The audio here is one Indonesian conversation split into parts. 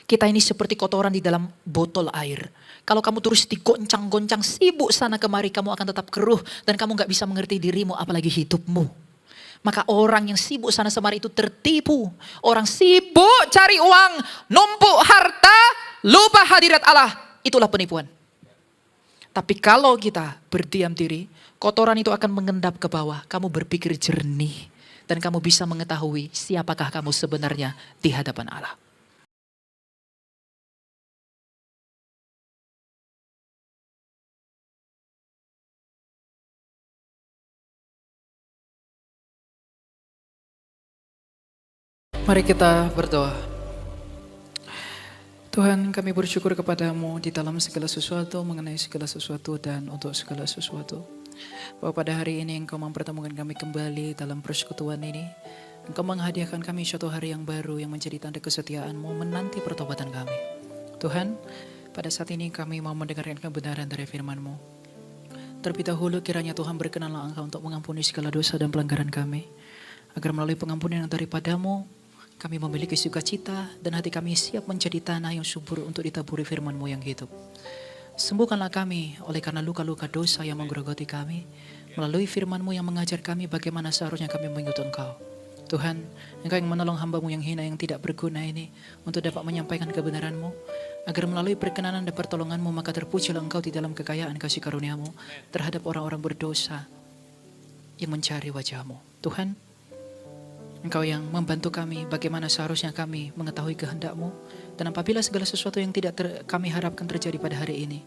Kita ini seperti kotoran di dalam botol air. Kalau kamu terus digoncang-goncang, sibuk sana kemari, kamu akan tetap keruh. Dan kamu gak bisa mengerti dirimu, apalagi hidupmu. Maka orang yang sibuk sana kemari itu tertipu. Orang sibuk cari uang, numpuk harta, lupa hadirat Allah. Itulah penipuan. Tapi kalau kita berdiam diri, kotoran itu akan mengendap ke bawah. Kamu berpikir jernih. Dan kamu bisa mengetahui siapakah kamu sebenarnya di hadapan Allah. Mari kita berdoa. Tuhan, kami bersyukur kepadamu di dalam segala sesuatu, mengenai segala sesuatu dan untuk segala sesuatu. Bahwa pada hari ini Engkau mempertemukan kami kembali dalam persekutuan ini. Engkau menghadiahkan kami suatu hari yang baru yang menjadi tanda kesetiaan-Mu menanti pertobatan kami. Tuhan, pada saat ini kami mau mendengarkan kebenaran dari firman-Mu. Terlebih dahulu kiranya Tuhan berkenanlah Engkau untuk mengampuni segala dosa dan pelanggaran kami. Agar melalui pengampunan yang daripada-Mu, kami memiliki sukacita dan hati kami siap menjadi tanah yang subur untuk ditaburi firman-Mu yang hidup. Sembuhkanlah kami oleh karena luka-luka dosa yang menggerogoti kami. Melalui firman-Mu yang mengajar kami bagaimana seharusnya kami mengikut Engkau. Tuhan, Engkau yang menolong hamba-Mu yang hina yang tidak berguna ini untuk dapat menyampaikan kebenaran-Mu. Agar melalui perkenanan dan pertolongan-Mu maka terpujilah Engkau di dalam kekayaan kasih karunia-Mu terhadap orang-orang berdosa yang mencari wajah-Mu. Tuhan, Engkau yang membantu kami bagaimana seharusnya kami mengetahui kehendak-Mu. Dan apabila segala sesuatu yang tidak kami harapkan terjadi pada hari ini,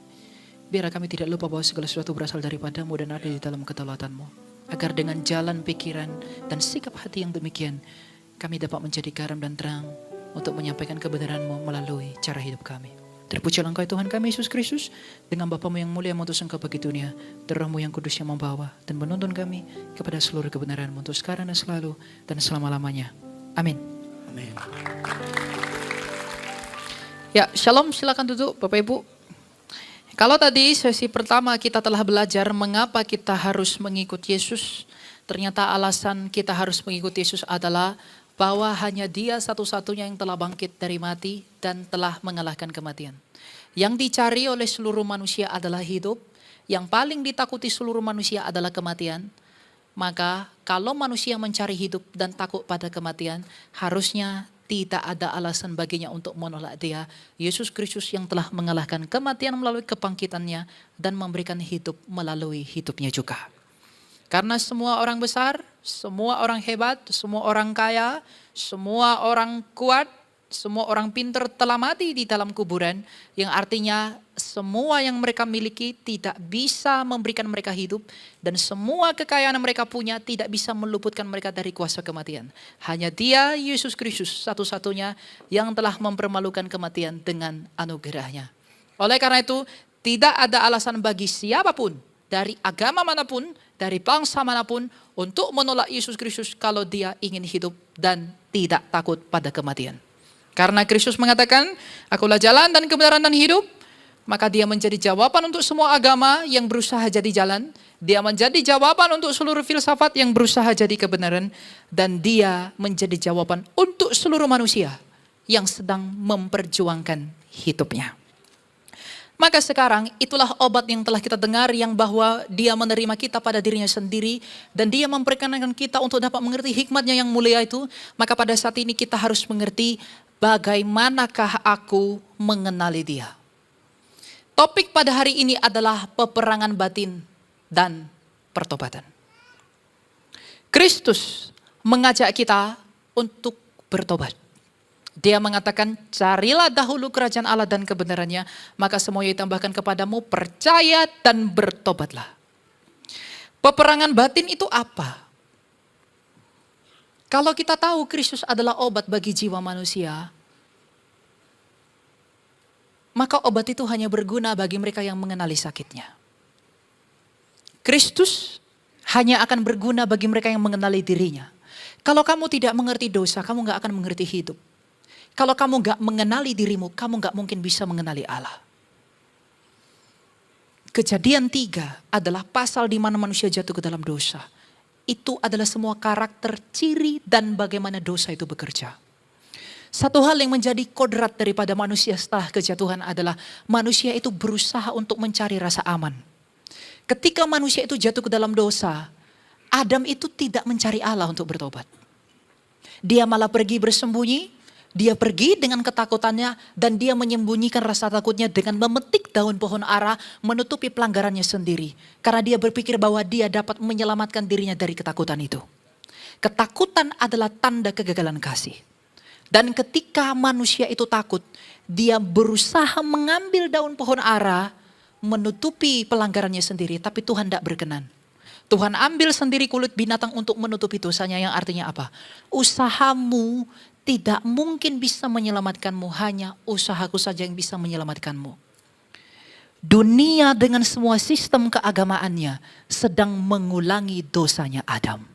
biarlah kami tidak lupa bahwa segala sesuatu berasal daripada-Mu dan ada di dalam kedaulatan-Mu. Agar dengan jalan pikiran dan sikap hati yang demikian, kami dapat menjadi garam dan terang untuk menyampaikan kebenaran-Mu melalui cara hidup kami. Terpujilah Engkau Tuhan kami Yesus Kristus, dengan Bapa-Mu yang mulia mengutus Engkau bagi dunia, dan Roh-Mu yang kudus yang membawa dan menuntun kami kepada seluruh kebenaran-Mu untuk sekarang dan selalu dan selama-lamanya. Amin. Amin. Ya, shalom, silakan duduk Bapak Ibu. Kalau tadi sesi pertama kita telah belajar mengapa kita harus mengikuti Yesus, ternyata alasan kita harus mengikuti Yesus adalah bahwa hanya Dia satu-satunya yang telah bangkit dari mati dan telah mengalahkan kematian. Yang dicari oleh seluruh manusia adalah hidup, yang paling ditakuti seluruh manusia adalah kematian. Maka kalau manusia mencari hidup dan takut pada kematian, harusnya tidak ada alasan baginya untuk menolak Dia, Yesus Kristus yang telah mengalahkan kematian melalui kebangkitannya dan memberikan hidup melalui hidupnya juga. Karena semua orang besar, semua orang hebat, semua orang kaya, semua orang kuat, semua orang pintar telah mati di dalam kuburan. Yang artinya semua yang mereka miliki tidak bisa memberikan mereka hidup. Dan semua kekayaan yang mereka punya tidak bisa meluputkan mereka dari kuasa kematian. Hanya Dia, Yesus Kristus, satu-satunya yang telah mempermalukan kematian dengan anugerahnya. Oleh karena itu, tidak ada alasan bagi siapapun, dari agama manapun, dari bangsa manapun, untuk menolak Yesus Kristus kalau dia ingin hidup dan tidak takut pada kematian. Karena Kristus mengatakan, Akulah jalan dan kebenaran dan hidup, maka Dia menjadi jawaban untuk semua agama yang berusaha jadi jalan. Dia menjadi jawaban untuk seluruh filsafat yang berusaha jadi kebenaran. Dan Dia menjadi jawaban untuk seluruh manusia yang sedang memperjuangkan hidupnya. Maka sekarang itulah obat yang telah kita dengar, yang bahwa Dia menerima kita pada dirinya sendiri dan Dia memperkenankan kita untuk dapat mengerti hikmat-Nya yang mulia itu. Maka pada saat ini kita harus mengerti bagaimanakah aku mengenali Dia. Topik pada hari ini adalah peperangan batin dan pertobatan. Kristus mengajak kita untuk bertobat. Dia mengatakan, carilah dahulu kerajaan Allah dan kebenarannya, maka semuanya ditambahkan kepadamu, percaya dan bertobatlah. Peperangan batin itu apa? Kalau kita tahu Kristus adalah obat bagi jiwa manusia, maka obat itu hanya berguna bagi mereka yang mengenali sakitnya. Kristus hanya akan berguna bagi mereka yang mengenali dirinya. Kalau kamu tidak mengerti dosa, kamu gak akan mengerti hidup. Kalau kamu gak mengenali dirimu, kamu gak mungkin bisa mengenali Allah. Kejadian 3 adalah pasal di mana manusia jatuh ke dalam dosa. Itu adalah semua karakter, ciri, dan bagaimana dosa itu bekerja. Satu hal yang menjadi kodrat daripada manusia setelah kejatuhan adalah manusia itu berusaha untuk mencari rasa aman. Ketika manusia itu jatuh ke dalam dosa, Adam itu tidak mencari Allah untuk bertobat. Dia malah pergi bersembunyi, dia pergi dengan ketakutannya dan dia menyembunyikan rasa takutnya dengan memetik daun pohon ara menutupi pelanggarannya sendiri. Karena dia berpikir bahwa dia dapat menyelamatkan dirinya dari ketakutan itu. Ketakutan adalah tanda kegagalan kasih. Dan ketika manusia itu takut, dia berusaha mengambil daun pohon ara, menutupi pelanggarannya sendiri, tapi Tuhan tidak berkenan. Tuhan ambil sendiri kulit binatang untuk menutupi dosanya, yang artinya apa? Usahamu tidak mungkin bisa menyelamatkanmu, hanya usahaku saja yang bisa menyelamatkanmu. Dunia dengan semua sistem keagamaannya sedang mengulangi dosanya Adam.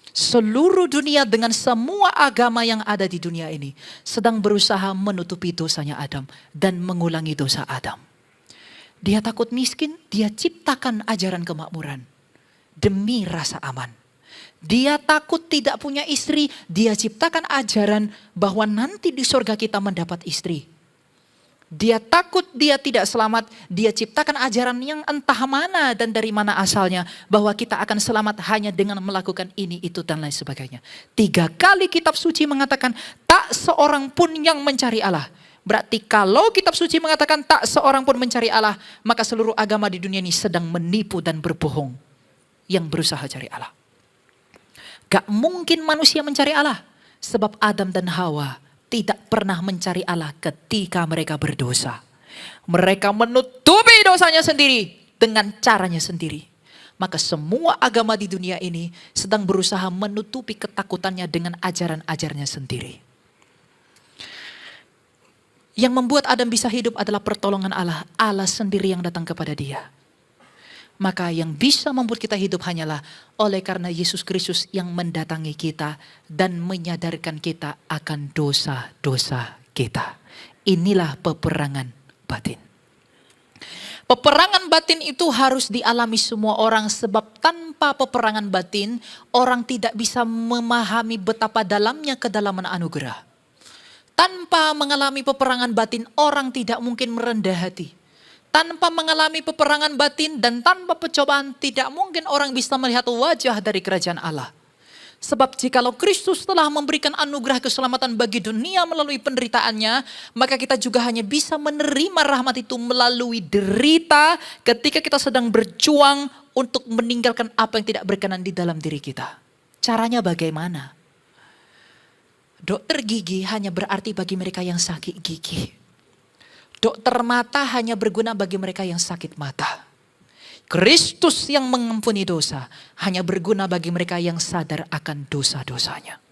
Seluruh dunia dengan semua agama yang ada di dunia ini sedang berusaha menutupi dosanya Adam dan mengulangi dosa Adam. Dia takut miskin, dia ciptakan ajaran kemakmuran demi rasa aman. Dia takut tidak punya istri, dia ciptakan ajaran bahwa nanti di surga kita mendapat istri. Dia takut dia tidak selamat, dia ciptakan ajaran yang entah mana dan dari mana asalnya, bahwa kita akan selamat hanya dengan melakukan ini, itu dan lain sebagainya. 3 kali kitab suci mengatakan tak seorang pun yang mencari Allah. Berarti kalau kitab suci mengatakan tak seorang pun mencari Allah, maka seluruh agama di dunia ini sedang menipu dan berbohong yang berusaha cari Allah. Gak mungkin manusia mencari Allah, sebab Adam dan Hawa tidak pernah mencari Allah ketika mereka berdosa. Mereka menutupi dosanya sendiri dengan caranya sendiri. Maka semua agama di dunia ini sedang berusaha menutupi ketakutannya dengan ajaran-ajarannya sendiri. Yang membuat Adam bisa hidup adalah pertolongan Allah. Allah sendiri yang datang kepada dia. Maka yang bisa membuat kita hidup hanyalah oleh karena Yesus Kristus yang mendatangi kita dan menyadarkan kita akan dosa-dosa kita. Inilah peperangan batin. Peperangan batin itu harus dialami semua orang, sebab tanpa peperangan batin orang tidak bisa memahami betapa dalamnya kedalaman anugerah. Tanpa mengalami peperangan batin orang tidak mungkin merendah hati. Tanpa mengalami peperangan batin dan tanpa pencobaan tidak mungkin orang bisa melihat wajah dari kerajaan Allah. Sebab jikalau Kristus telah memberikan anugerah keselamatan bagi dunia melalui penderitaannya, maka kita juga hanya bisa menerima rahmat itu melalui derita ketika kita sedang berjuang untuk meninggalkan apa yang tidak berkenan di dalam diri kita. Caranya bagaimana? Dokter gigi hanya berarti bagi mereka yang sakit gigi. Dokter mata hanya berguna bagi mereka yang sakit mata. Kristus yang mengampuni dosa hanya berguna bagi mereka yang sadar akan dosa-dosanya.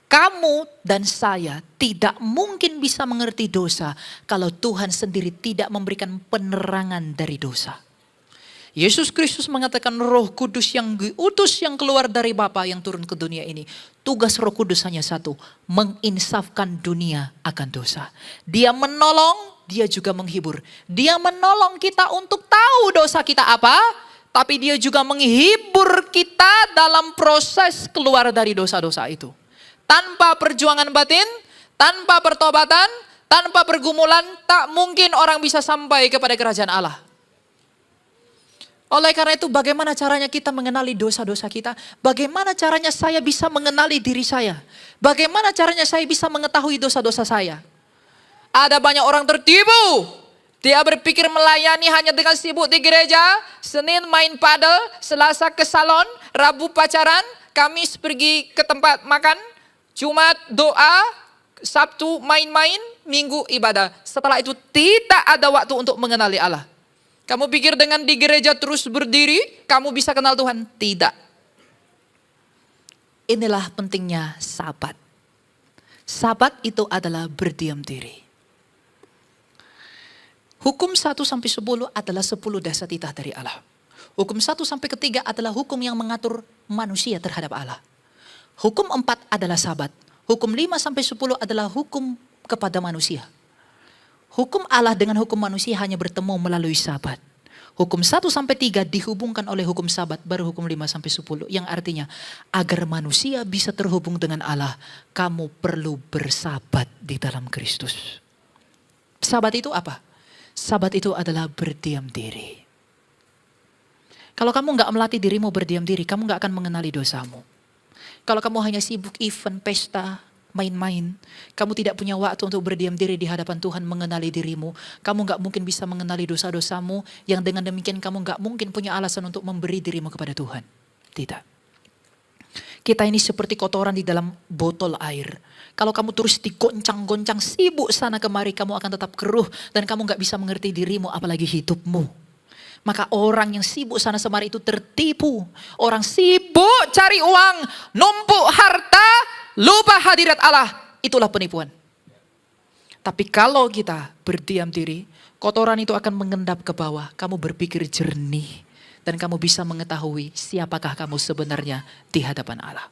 Kamu dan saya tidak mungkin bisa mengerti dosa kalau Tuhan sendiri tidak memberikan penerangan dari dosa. Yesus Kristus mengatakan Roh Kudus yang diutus yang keluar dari Bapa yang turun ke dunia ini. Tugas Roh Kudus hanya satu, menginsafkan dunia akan dosa. Dia menolong, dia juga menghibur. Dia menolong kita untuk tahu dosa kita apa, tapi dia juga menghibur kita dalam proses keluar dari dosa-dosa itu. Tanpa perjuangan batin, tanpa pertobatan, tanpa pergumulan, tak mungkin orang bisa sampai kepada kerajaan Allah. Oleh karena itu bagaimana caranya kita mengenali dosa-dosa kita? Bagaimana caranya saya bisa mengenali diri saya? Bagaimana caranya saya bisa mengetahui dosa-dosa saya? Ada banyak orang tertipu. Dia berpikir melayani hanya dengan sibuk di gereja. Senin main padel, Selasa ke salon, Rabu pacaran, Kamis pergi ke tempat makan, Jumat doa, Sabtu main-main, Minggu ibadah. Setelah itu tidak ada waktu untuk mengenali Allah. Kamu pikir dengan di gereja terus berdiri, kamu bisa kenal Tuhan? Tidak. Inilah pentingnya Sabat. Sabat itu adalah berdiam diri. Hukum 1-10 adalah 10 dasar titah dari Allah. Hukum 1-3 adalah hukum yang mengatur manusia terhadap Allah. Hukum 4 adalah Sabat. Hukum 5-10 adalah hukum kepada manusia. Hukum Allah dengan hukum manusia hanya bertemu melalui Sabat. Hukum 1-3 dihubungkan oleh hukum Sabat, baru hukum 5-10. Yang artinya, agar manusia bisa terhubung dengan Allah, kamu perlu bersabat di dalam Kristus. Sabat itu apa? Sabat itu adalah berdiam diri. Kalau kamu nggak melatih dirimu berdiam diri, kamu nggak akan mengenali dosamu. Kalau kamu hanya sibuk event, pesta, main-main, kamu tidak punya waktu untuk berdiam diri di hadapan Tuhan mengenali dirimu. Kamu gak mungkin bisa mengenali dosa-dosamu, yang dengan demikian kamu gak mungkin punya alasan untuk memberi dirimu kepada Tuhan. Tidak. Kita ini seperti kotoran di dalam botol air. Kalau kamu terus digoncang-goncang, sibuk sana kemari, kamu akan tetap keruh dan kamu gak bisa mengerti dirimu, apalagi hidupmu. Maka orang yang sibuk sana kemari itu tertipu. Orang sibuk cari uang, numpuk harta, lupa hadirat Allah, itulah penipuan. Tapi kalau kita berdiam diri, kotoran itu akan mengendap ke bawah. Kamu berpikir jernih dan kamu bisa mengetahui siapakah kamu sebenarnya di hadapan Allah.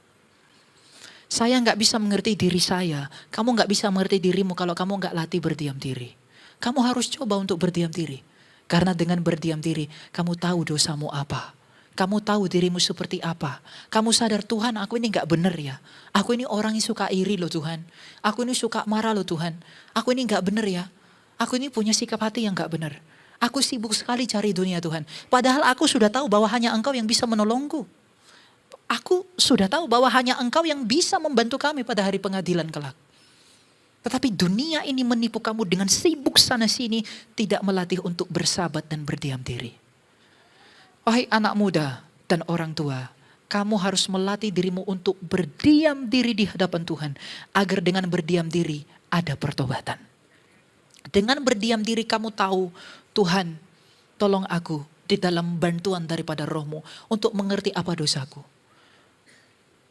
Saya nggak bisa mengerti diri saya, kamu nggak bisa mengerti dirimu kalau kamu nggak latih berdiam diri. Kamu harus coba untuk berdiam diri. Karena dengan berdiam diri, kamu tahu dosamu apa. Kamu tahu dirimu seperti apa. Kamu sadar, Tuhan, aku ini gak benar ya. Aku ini orang yang suka iri loh Tuhan. Aku ini suka marah loh Tuhan. Aku ini gak benar ya. Aku ini punya sikap hati yang gak benar. Aku sibuk sekali cari dunia Tuhan. Padahal aku sudah tahu bahwa hanya Engkau yang bisa menolongku. Aku sudah tahu bahwa hanya Engkau yang bisa membantu kami pada hari pengadilan kelak. Tetapi dunia ini menipu kamu dengan sibuk sana sini, tidak melatih untuk bersabat dan berdiam diri. Wahai anak muda dan orang tua, kamu harus melatih dirimu untuk berdiam diri di hadapan Tuhan. Agar dengan berdiam diri ada pertobatan. Dengan berdiam diri kamu tahu, Tuhan tolong aku di dalam bantuan daripada Roh-Mu untuk mengerti apa dosaku.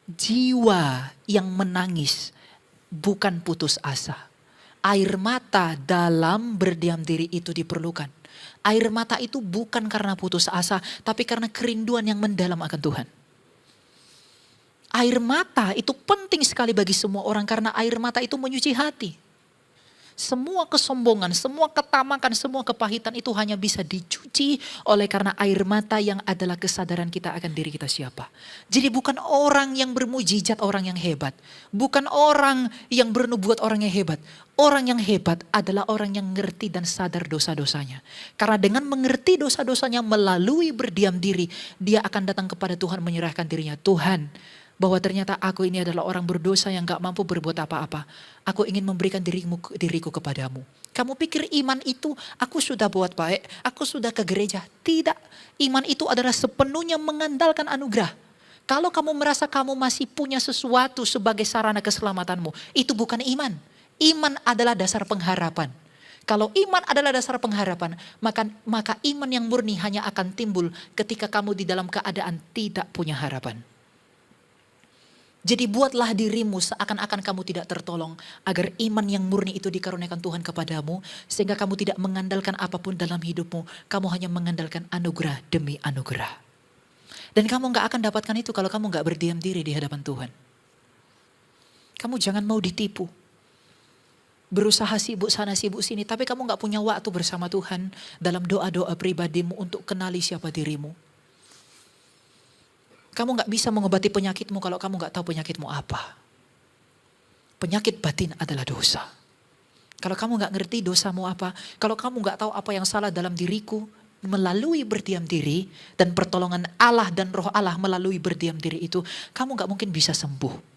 Jiwa yang menangis bukan putus asa. Air mata dalam berdiam diri itu diperlukan. Air mata itu bukan karena putus asa, tapi karena kerinduan yang mendalam akan Tuhan. Air mata itu penting sekali bagi semua orang karena air mata itu menyuci hati. Semua kesombongan, semua ketamakan, semua kepahitan itu hanya bisa dicuci oleh karena air mata yang adalah kesadaran kita akan diri kita siapa. Jadi bukan orang yang bermujizat orang yang hebat. Bukan orang yang bernubuat orang yang hebat. Orang yang hebat adalah orang yang ngerti dan sadar dosa-dosanya. Karena dengan mengerti dosa-dosanya melalui berdiam diri, dia akan datang kepada Tuhan menyerahkan dirinya. Tuhan, bahwa ternyata aku ini adalah orang berdosa yang gak mampu berbuat apa-apa. Aku ingin memberikan diriku kepadamu. Kamu pikir iman itu aku sudah buat baik, aku sudah ke gereja. Tidak, iman itu adalah sepenuhnya mengandalkan anugerah. Kalau kamu merasa kamu masih punya sesuatu sebagai sarana keselamatanmu, itu bukan iman. Iman adalah dasar pengharapan. Kalau iman adalah dasar pengharapan, maka iman yang murni hanya akan timbul ketika kamu di dalam keadaan tidak punya harapan. Jadi buatlah dirimu seakan-akan kamu tidak tertolong agar iman yang murni itu dikaruniakan Tuhan kepadamu sehingga kamu tidak mengandalkan apapun dalam hidupmu. Kamu hanya mengandalkan anugerah demi anugerah. Dan kamu gak akan dapatkan itu kalau kamu gak berdiam diri di hadapan Tuhan. Kamu jangan mau ditipu. Berusaha sibuk sana sibuk sini tapi kamu gak punya waktu bersama Tuhan dalam doa-doa pribadimu untuk kenali siapa dirimu. Kamu gak bisa mengobati penyakitmu kalau kamu gak tahu penyakitmu apa. Penyakit batin adalah dosa. Kalau kamu gak ngerti dosamu apa, kalau kamu gak tahu apa yang salah dalam diriku, melalui berdiam diri dan pertolongan Allah dan Roh Allah melalui berdiam diri itu, kamu gak mungkin bisa sembuh.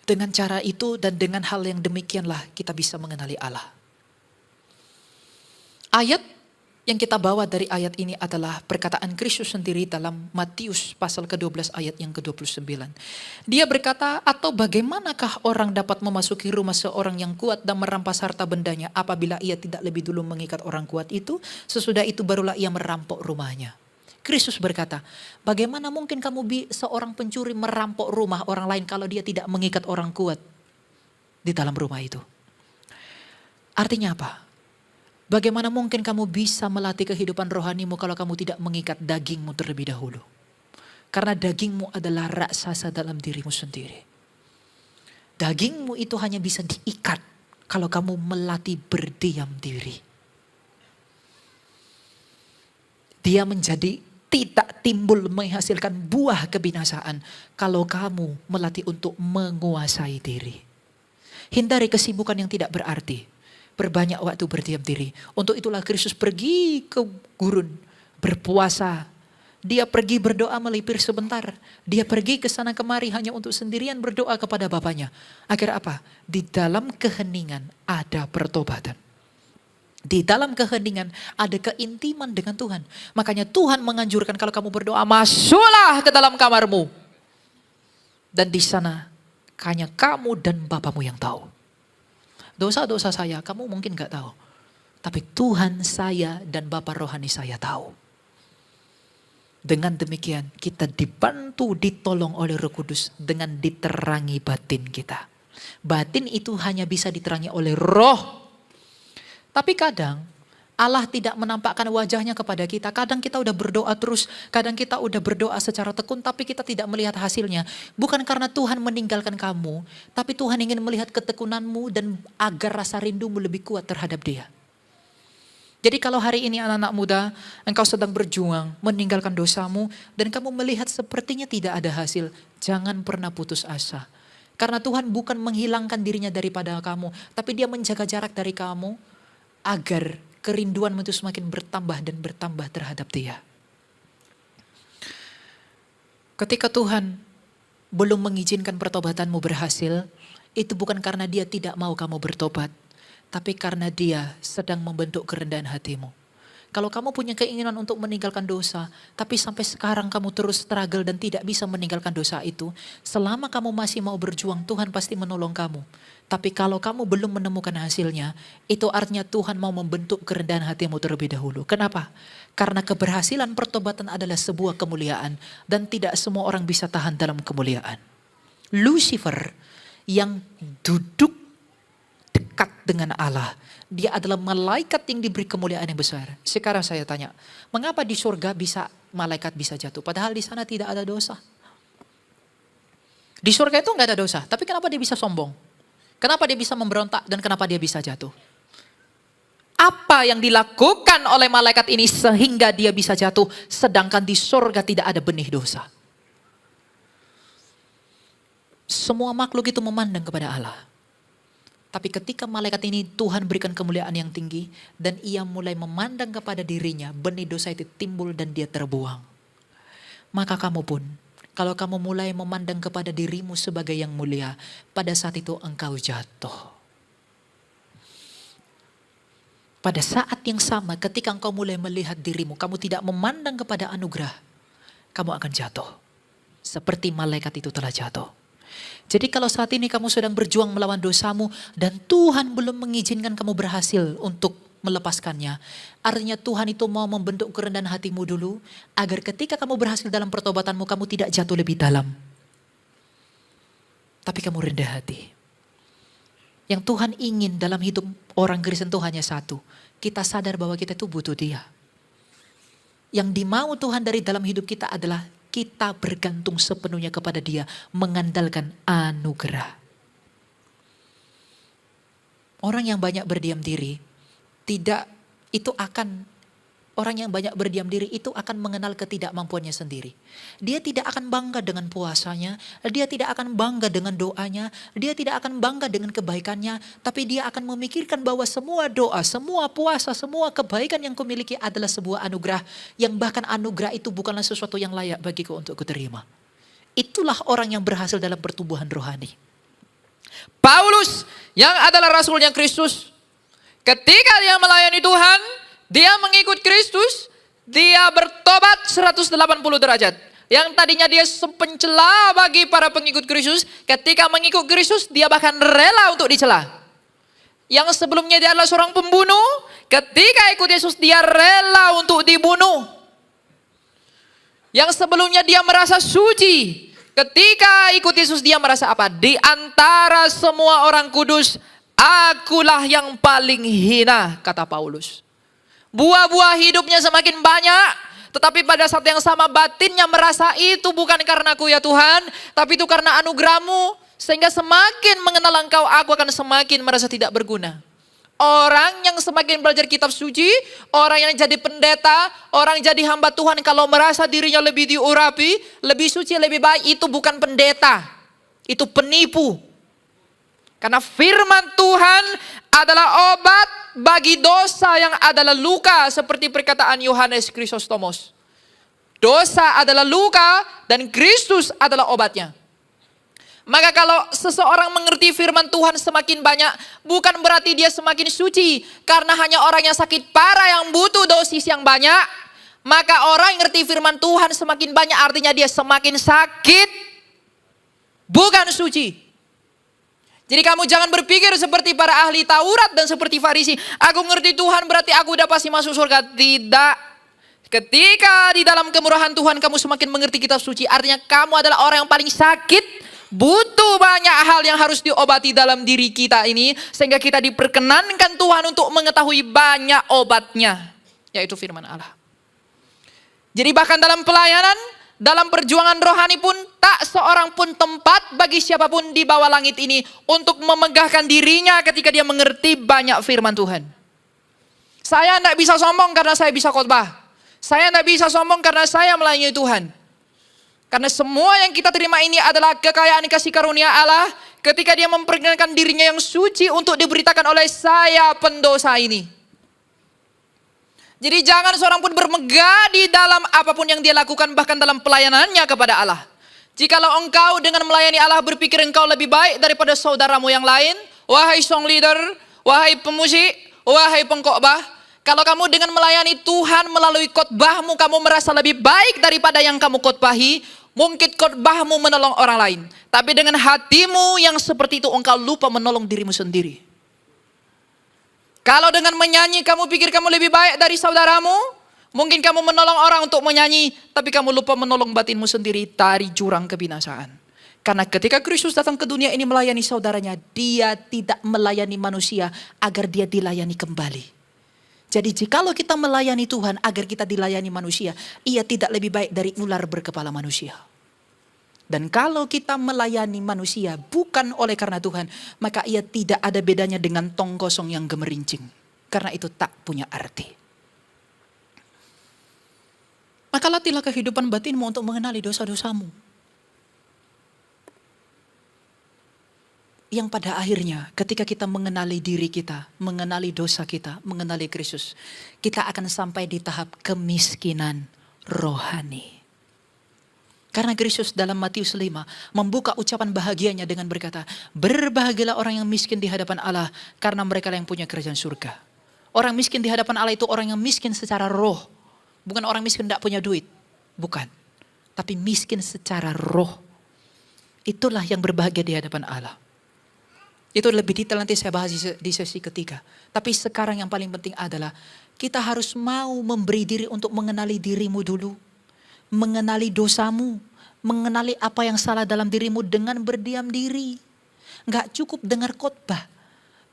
Dengan cara itu dan dengan hal yang demikianlah kita bisa mengenali Allah. Ayat yang kita bawa dari ayat ini adalah perkataan Kristus sendiri dalam Matius pasal ke-12 ayat yang ke-29. Dia berkata, atau bagaimanakah orang dapat memasuki rumah seorang yang kuat dan merampas harta bendanya apabila ia tidak lebih dulu mengikat orang kuat itu, sesudah itu barulah ia merampok rumahnya. Kristus berkata, bagaimana mungkin kamu seorang pencuri merampok rumah orang lain kalau dia tidak mengikat orang kuat di dalam rumah itu? Artinya apa? Bagaimana mungkin kamu bisa melatih kehidupan rohanimu kalau kamu tidak mengikat dagingmu terlebih dahulu? Karena dagingmu adalah raksasa dalam dirimu sendiri. Dagingmu itu hanya bisa diikat kalau kamu melatih berdiam diri. Dia menjadi tidak timbul menghasilkan buah kebinasaan kalau kamu melatih untuk menguasai diri. Hindari kesibukan yang tidak berarti. Berbanyak waktu berdiam diri. Untuk itulah Kristus pergi ke gurun, berpuasa. Dia pergi berdoa melipir sebentar. Dia pergi ke sana kemari hanya untuk sendirian berdoa kepada Bapaknya. Agar apa? Di dalam keheningan ada pertobatan. Di dalam keheningan ada keintiman dengan Tuhan. Makanya Tuhan menganjurkan kalau kamu berdoa, masuklah ke dalam kamarmu. Dan di sana hanya kamu dan Bapamu yang tahu. Dosa-dosa saya kamu mungkin gak tahu. Tapi Tuhan saya dan Bapa rohani saya tahu. Dengan demikian kita dibantu, ditolong oleh Roh Kudus dengan diterangi batin kita. Batin itu hanya bisa diterangi oleh roh. Tapi kadang Allah tidak menampakkan wajahnya kepada kita. Kadang kita udah berdoa terus, kadang kita udah berdoa secara tekun tapi kita tidak melihat hasilnya. Bukan karena Tuhan meninggalkan kamu, tapi Tuhan ingin melihat ketekunanmu dan agar rasa rindumu lebih kuat terhadap Dia. Jadi kalau hari ini anak-anak muda, engkau sedang berjuang meninggalkan dosamu dan kamu melihat sepertinya tidak ada hasil, jangan pernah putus asa. Karena Tuhan bukan menghilangkan dirinya daripada kamu, tapi Dia menjaga jarak dari kamu agar kerinduanmu itu semakin bertambah dan bertambah terhadap Dia. Ketika Tuhan belum mengizinkan pertobatanmu berhasil, itu bukan karena Dia tidak mau kamu bertobat, tapi karena Dia sedang membentuk kerendahan hatimu. Kalau kamu punya keinginan untuk meninggalkan dosa, tapi sampai sekarang kamu terus struggle dan tidak bisa meninggalkan dosa itu, selama kamu masih mau berjuang, Tuhan pasti menolong kamu. Tapi kalau kamu belum menemukan hasilnya, itu artinya Tuhan mau membentuk kerendahan hatimu terlebih dahulu. Kenapa? Karena keberhasilan pertobatan adalah sebuah kemuliaan dan tidak semua orang bisa tahan dalam kemuliaan. Lucifer yang duduk dekat dengan Allah, dia adalah malaikat yang diberi kemuliaan yang besar. Sekarang saya tanya, mengapa di surga malaikat bisa jatuh? Padahal di sana tidak ada dosa. Di surga itu nggak ada dosa, tapi kenapa dia bisa sombong? Kenapa dia bisa memberontak dan kenapa dia bisa jatuh? Apa yang dilakukan oleh malaikat ini sehingga dia bisa jatuh, sedangkan di surga tidak ada benih dosa? Semua makhluk itu memandang kepada Allah. Tapi ketika malaikat ini Tuhan berikan kemuliaan yang tinggi dan ia mulai memandang kepada dirinya, benih dosa itu timbul dan dia terbuang. Maka kamu pun, kalau kamu mulai memandang kepada dirimu sebagai yang mulia, pada saat itu engkau jatuh. Pada saat yang sama ketika engkau mulai melihat dirimu, kamu tidak memandang kepada anugerah, kamu akan jatuh. Seperti malaikat itu telah jatuh. Jadi kalau saat ini kamu sedang berjuang melawan dosamu dan Tuhan belum mengizinkan kamu berhasil untuk melepaskannya, artinya Tuhan itu mau membentuk kerendahan hatimu dulu agar ketika kamu berhasil dalam pertobatanmu kamu tidak jatuh lebih dalam. Tapi kamu rendah hati. Yang Tuhan ingin dalam hidup orang Kristen itu hanya satu. Kita sadar bahwa kita itu butuh Dia. Yang dimau Tuhan dari dalam hidup kita adalah kita bergantung sepenuhnya kepada Dia, mengandalkan anugerah. Orang yang banyak berdiam diri, orang yang banyak berdiam diri itu akan mengenal ketidakmampuannya sendiri. Dia tidak akan bangga dengan puasanya, dia tidak akan bangga dengan doanya, dia tidak akan bangga dengan kebaikannya, tapi dia akan memikirkan bahwa semua doa, semua puasa, semua kebaikan yang kumiliki adalah sebuah anugerah, yang bahkan anugerah itu bukanlah sesuatu yang layak bagiku untuk kuterima. Itulah orang yang berhasil dalam pertumbuhan rohani. Paulus yang adalah rasulnya Kristus, ketika dia melayani Tuhan, dia mengikut Kristus, dia bertobat 180 derajat. Yang tadinya dia pencela bagi para pengikut Kristus, ketika mengikut Kristus dia bahkan rela untuk dicela. Yang sebelumnya dia adalah seorang pembunuh, ketika ikut Yesus dia rela untuk dibunuh. Yang sebelumnya dia merasa suci, ketika ikut Yesus dia merasa apa? Di antara semua orang kudus, akulah yang paling hina, kata Paulus. Buah-buah hidupnya semakin banyak, tetapi pada saat yang sama batinnya merasa itu bukan karena aku ya Tuhan, tapi itu karena anugerah-Mu, sehingga semakin mengenal Engkau, aku akan semakin merasa tidak berguna. Orang yang semakin belajar kitab suci, orang yang jadi pendeta, orang yang jadi hamba Tuhan kalau merasa dirinya lebih diurapi, lebih suci, lebih baik, itu bukan pendeta. Itu penipu. Karena firman Tuhan adalah obat bagi dosa yang adalah luka, seperti perkataan Yohanes Krisostomos. Dosa adalah luka dan Kristus adalah obatnya. Maka kalau seseorang mengerti firman Tuhan semakin banyak, bukan berarti dia semakin suci. Karena hanya orang yang sakit parah yang butuh dosis yang banyak. Maka orang yang ngerti firman Tuhan semakin banyak, artinya dia semakin sakit, bukan suci. Jadi kamu jangan berpikir seperti para ahli Taurat dan seperti Farisi. Aku ngerti Tuhan berarti aku udah pasti masuk surga. Tidak. Ketika di dalam kemurahan Tuhan kamu semakin mengerti kitab suci, artinya kamu adalah orang yang paling sakit. Butuh banyak hal yang harus diobati dalam diri kita ini. Sehingga kita diperkenankan Tuhan untuk mengetahui banyak obatnya. Yaitu firman Allah. Jadi bahkan dalam pelayanan, dalam perjuangan rohani pun, tak seorang pun tempat bagi siapapun di bawah langit ini untuk memegahkan dirinya ketika dia mengerti banyak firman Tuhan. Saya tidak bisa sombong karena saya bisa khotbah. Saya tidak bisa sombong karena saya melayani Tuhan. Karena semua yang kita terima ini adalah kekayaan kasih karunia Allah ketika dia memperkenalkan dirinya yang suci untuk diberitakan oleh saya pendosa ini. Jadi jangan seorang pun bermegah di dalam apapun yang dia lakukan, bahkan dalam pelayanannya kepada Allah. Jikalau engkau dengan melayani Allah berpikir engkau lebih baik daripada saudaramu yang lain, wahai song leader, wahai pemusik, wahai pengkhotbah, kalau kamu dengan melayani Tuhan melalui khotbahmu kamu merasa lebih baik daripada yang kamu khotbahi, mungkin khotbahmu menolong orang lain. Tapi dengan hatimu yang seperti itu engkau lupa menolong dirimu sendiri. Kalau dengan menyanyi kamu pikir kamu lebih baik dari saudaramu, mungkin kamu menolong orang untuk menyanyi, tapi kamu lupa menolong batinmu sendiri dari jurang kebinasaan. Karena ketika Kristus datang ke dunia ini melayani saudaranya, dia tidak melayani manusia agar dia dilayani kembali. Jadi jikalau kita melayani Tuhan agar kita dilayani manusia, ia tidak lebih baik dari ular berkepala manusia. Dan kalau kita melayani manusia bukan oleh karena Tuhan, maka ia tidak ada bedanya dengan tong kosong yang gemerincing. Karena itu tak punya arti. Maka latihlah kehidupan batinmu untuk mengenali dosa-dosamu. Yang pada akhirnya ketika kita mengenali diri kita, mengenali dosa kita, mengenali Kristus, kita akan sampai di tahap kemiskinan rohani. Karena Kristus dalam Matius 5 membuka ucapan bahagianya dengan berkata, berbahagialah orang yang miskin di hadapan Allah karena mereka yang punya kerajaan surga. Orang miskin di hadapan Allah itu orang yang miskin secara roh. Bukan orang miskin tidak punya duit. Bukan. Tapi miskin secara roh. Itulah yang berbahagia di hadapan Allah. Itu lebih detail nanti saya bahas di sesi ketiga. Tapi sekarang yang paling penting adalah kita harus mau memberi diri untuk mengenali dirimu dulu. Mengenali dosamu. Mengenali apa yang salah dalam dirimu dengan berdiam diri. Gak cukup dengar khotbah.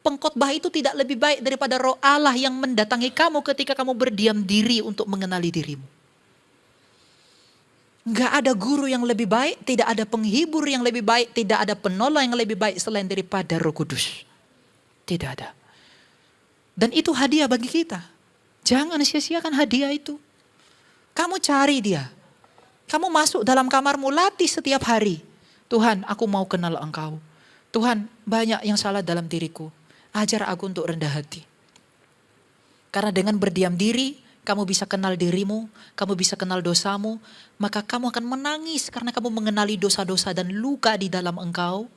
Pengkhotbah itu tidak lebih baik daripada roh Allah yang mendatangi kamu ketika kamu berdiam diri untuk mengenali dirimu. Gak ada guru yang lebih baik, tidak ada penghibur yang lebih baik, tidak ada penolong yang lebih baik selain daripada Roh Kudus. Tidak ada. Dan itu hadiah bagi kita. Jangan sia-siakan hadiah itu. Kamu cari dia. Kamu masuk dalam kamarmu, latih setiap hari. Tuhan, aku mau kenal Engkau. Tuhan, banyak yang salah dalam diriku. Ajar aku untuk rendah hati. Karena dengan berdiam diri, kamu bisa kenal dirimu, kamu bisa kenal dosamu, maka kamu akan menangis karena kamu mengenali dosa-dosa dan luka di dalam engkau.